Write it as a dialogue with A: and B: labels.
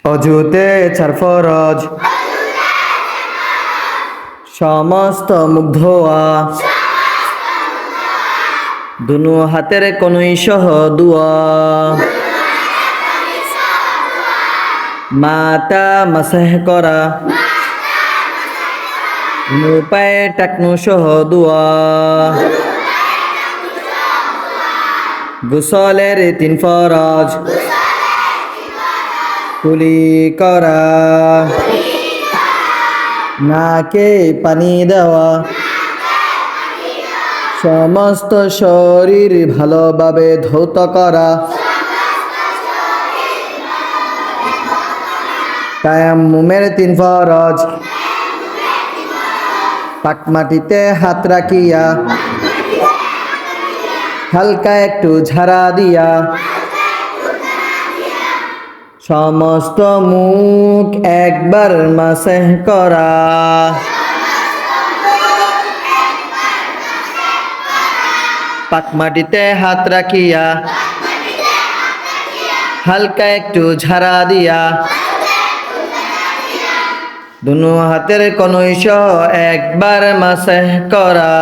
A: অজুতে চার ফরজ, সমস্ত মুখ ধোয়া, দুনো হাতের কনুই সহ দুয়া, মাতা মাসাহ করা, পায়ে টাকনু সহ দুয়া, গোসলের তিন ফরজ, কুলি করা, নাকে পানি দেওয়া, সমস্ত শরীর ভালোভাবে ধৌত করা, তায়াম্মুমের তিন ফরজ, পাক মাটিতে হাত রাখিয়া, হালকা একটু ঝাড়া দিয়া, সমস্ত মুখ একবার মাসেহ করা, পাক মাটিতে হাত রাখিয়া, হালকা একটু ঝাড়া দিয়া, দুনো হাতের কনুই সহ একবার মাসেহ করা।